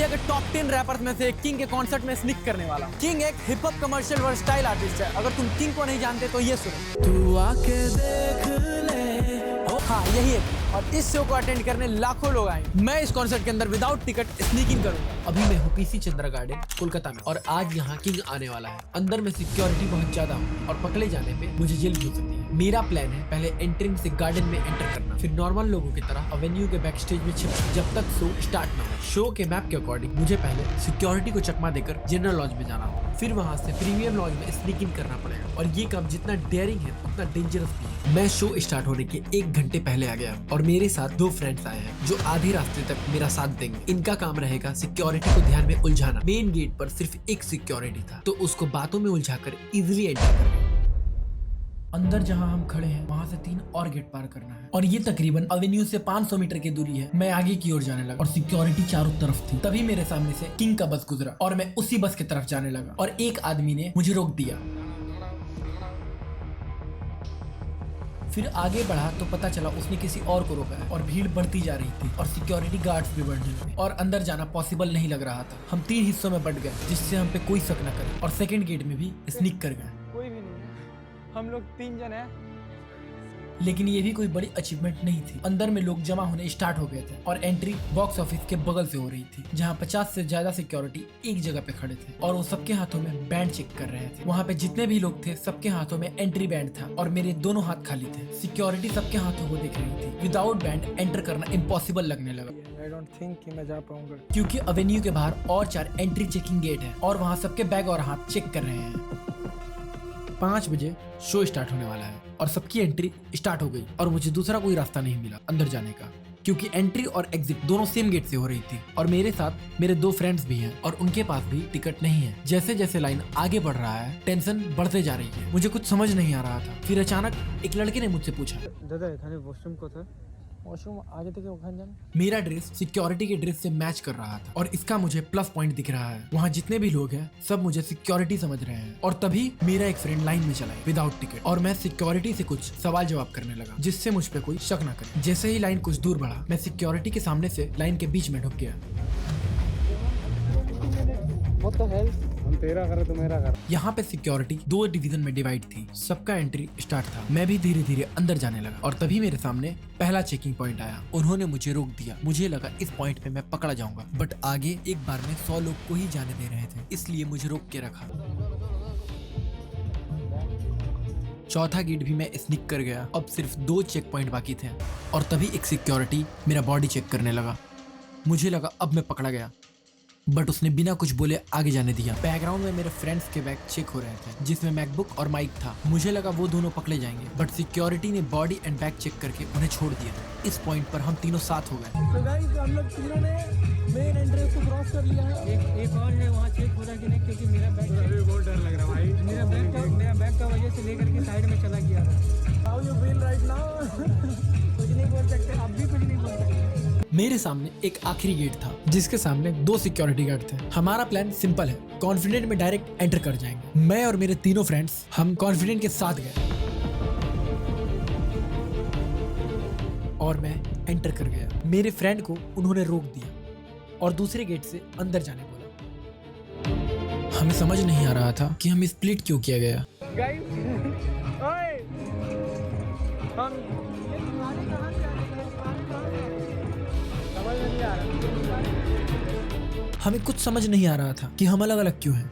India के top 10 rappers में से किंग के कॉन्सर्ट में स्निक करने वाला। किंग एक hip hop commercial versatile artist है। अगर तुम किंग को नहीं जानते तो ये सुनो। तू आके देख ले। हाँ यही है। और इस शो को अटेंड करने लाखों लोग आए। मैं इस कॉन्सर्ट के अंदर विदाउट टिकट स्नीकिंग करूंगा। अभी मैं हूँ पीसी चंद्रा गार्डन कोलकाता में और आज यहाँ किंग आने वाला है। अंदर में सिक्योरिटी बहुत ज्यादा है और पकड़े जाने पे मुझे जेल भी हो सकती है। मेरा प्लान है पहले एंट्रिंग से गार्डन में एंटर करना, फिर नॉर्मल लोगों की तरह वेन्यू के बैक स्टेज में छिपना जब तक शो स्टार्ट ना हो। शो के मैप के अकॉर्डिंग मुझे पहले सिक्योरिटी को चकमा देकर जनरल लॉज में जाना होगा, फिर वहाँ से प्रीमियम लॉज में स्नीकिंग करना पड़ेगा और ये काम जितना डेयरिंग है उतना डेंजरस भी है। मैं शो स्टार्ट होने के 1 घंटे पहले आ गया और मेरे साथ 2 फ्रेंड्स आए हैं जो आधे रास्ते तक मेरा साथ देंगे। इनका काम रहेगा सिक्योरिटी को ध्यान में उलझाना। मेन गेट पर सिर्फ एक सिक्योरिटी था तो उसको बातों में उलझाकर इजिली एंटर कर गए। अंदर जहां हम खड़े हैं वहां से 3 और गेट पार करना है और ये तकरीबन एवेन्यू से 500 मीटर की दूरी है। मैं आगे की ओर जाने लगा और सिक्योरिटी चारों तरफ थी। तभी मेरे सामने से किंग का बस गुजरा और मैं उसी बस की तरफ जाने लगा और एक आदमी ने मुझे रोक दिया। फिर आगे बढ़ा तो पता चला उसने किसी और को रोका है और भीड़ बढ़ती जा रही थी और सिक्योरिटी गार्ड्स भी बढ़ने लगे और अंदर जाना पॉसिबल नहीं लग रहा था। हम 3 हिस्सों में बट गए जिससे हम पे कोई शक न करे और सेकंड गेट में भी स्नीक कर गए। कोई भी नहीं है, हम लोग 3 जन हैं। लेकिन ये भी कोई बड़ी अचीवमेंट नहीं थी। अंदर में लोग जमा होने स्टार्ट हो गए थे और एंट्री बॉक्स ऑफिस के बगल से हो रही थी जहां 50 से ज्यादा सिक्योरिटी एक जगह पे खड़े थे और वो सबके हाथों में बैंड चेक कर रहे थे। वहां पे जितने भी लोग थे सबके हाथों में एंट्री बैंड था और मेरे दोनों हाथ खाली थे। सिक्योरिटी सबके हाथों को देख रही थी। विदाउट बैंड एंटर करना इम्पॉसिबल लगने लगा। आई डोंट थिंक कि मैं जा पाऊंगा क्योंकि एवेन्यू के बाहर और 4 एंट्री चेकिंग गेट है और वहाँ सबके बैग और हाथ चेक कर रहे हैं। 5 बजे शो स्टार्ट होने वाला है और सबकी एंट्री स्टार्ट हो गई और मुझे दूसरा कोई रास्ता नहीं मिला अंदर जाने का क्योंकि एंट्री और एग्जिट दोनों सेम गेट से हो रही थी और मेरे साथ मेरे 2 फ्रेंड्स भी हैं और उनके पास भी टिकट नहीं है। जैसे जैसे लाइन आगे बढ़ रहा है टेंशन बढ़ते जा रही है। मुझे कुछ समझ नहीं आ रहा था। फिर अचानक एक लड़के ने मुझसे पूछा, दादा এখানে वॉशरूम কোথায়? वॉशरूम आगे থেকে ওখানে যান। मेरा ड्रेस सिक्योरिटी के ड्रेस से मैच कर रहा था और इसका मुझे प्लस पॉइंट दिख रहा है। वहाँ जितने भी लोग हैं सब मुझे सिक्योरिटी समझ रहे हैं और तभी मेरा एक फ्रेंड लाइन में चला विदाउट टिकट और मैं सिक्योरिटी से कुछ सवाल जवाब करने लगा जिससे मुझ पे कोई शक न करे। जैसे ही लाइन कुछ दूर बढ़ा मैं सिक्योरिटी के सामने से लाइन के बीच में ढुक गया। What the hell? हम तेरा कर तो मेरा कर। यहाँ पे सिक्योरिटी 2 डिवीजन में डिवाइड थी। सबका एंट्री स्टार्ट था। मैं भी धीरे धीरे अंदर जाने लगा और तभी मेरे सामने पहला चेकिंग पॉइंट आया। उन्होंने मुझे रोक दिया। मुझे लगा इस पॉइंट पे मैं पकड़ा जाऊंगा बट आगे एक बार में 100 लोग को ही जाने दे रहे थे इसलिए मुझे रोक के रखा। चौथा गेट भी मैं स्निक कर गया। अब सिर्फ 2 चेक पॉइंट बाकी थे और तभी एक सिक्योरिटी मेरा बॉडी चेक करने लगा। मुझे लगा अब मैं पकड़ा गया बट उसने बिना कुछ बोले आगे जाने दिया। बैकग्राउंड में मेरे फ्रेंड्स के बैग चेक हो रहे थे जिसमें मैकबुक और माइक था। मुझे लगा वो दोनों पकड़े जाएंगे बट सिक्योरिटी ने बॉडी एंड बैग चेक करके उन्हें छोड़ दिया। इस पॉइंट पर हम तीनों साथ हो गए। तो गाइस हम लोग तीनों ने मेन एंट्रेंस को क्रॉस कर लिया है। एक और है वहाँ चेक हो रहा कि नहीं क्योंकि मेरा बैग अभी बहुत डर लग रहा है भाई। मेरा बैग का वजह से लेकर के साइड में चला गया था। How you feel right now? कुछ नहीं बोल सकते, अब भी कुछ नहीं बोल सकते। मेरे सामने एक आखिरी गेट था जिसके सामने 2 सिक्योरिटी गार्ड थे। हमारा प्लान सिंपल है, कॉन्फिडेंट में डायरेक्ट एंटर कर जाएंगे। मैं और मेरे तीनों फ्रेंड्स हम कॉन्फिडेंट के साथ गए और मैं एंटर कर गया। मेरे फ्रेंड को उन्होंने रोक दिया और दूसरे गेट से अंदर जाने बोला। हमें समझ नहीं आ रहा था कि हमें स्प्लिट क्यों किया गया। गाइस ओए हम ये तुम्हारे कहां से आ रहे हैं? समझ नहीं आ रहा। हमें कुछ समझ नहीं आ रहा था कि हम अलग अलग क्यों हैं।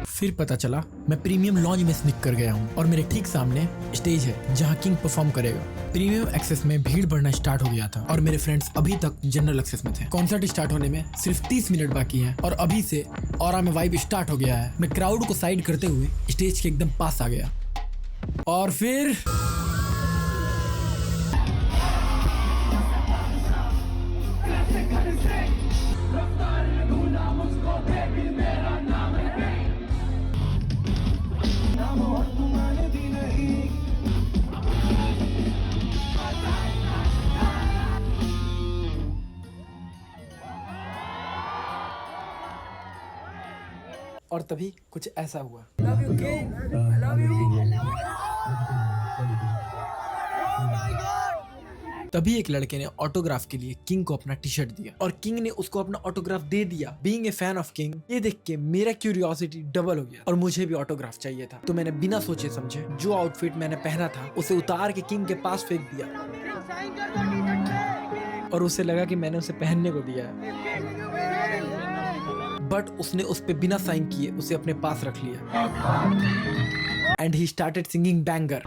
फिर पता चला मैं प्रीमियम लॉन्ज में स्निक कर गया हूँ और मेरे ठीक सामने स्टेज है जहाँ किंग परफॉर्म करेगा। प्रीमियम एक्सेस में भीड़ बढ़ना स्टार्ट हो गया था और मेरे फ्रेंड्स अभी तक जनरल एक्सेस में थे। कॉन्सर्ट स्टार्ट होने में सिर्फ 30 मिनट बाकी है और अभी से ऑरा में वाइब स्टार्ट हो गया है। मैं क्राउड को साइड करते हुए स्टेज के एकदम पास आ गया और फिर और तभी कुछ ऐसा हुआ। Love you, King. I love you. तभी एक लड़के ने ऑटोग्राफ के लिए किंग को अपना टी शर्ट दिया और किंग ने उसको अपना ऑटोग्राफ दे दिया। Being a fan of king, ये देख के मेरा क्यूरियोसिटी डबल हो गया और मुझे भी ऑटोग्राफ चाहिए था। तो मैंने बिना सोचे समझे जो आउटफिट मैंने पहना था उसे उतार के किंग के पास फेंक दिया और उसे लगा कि मैंने उसे पहनने को दिया है, बट उसने उस पे बिना साइन किए उसे अपने पास रख लिया and he started singing banger.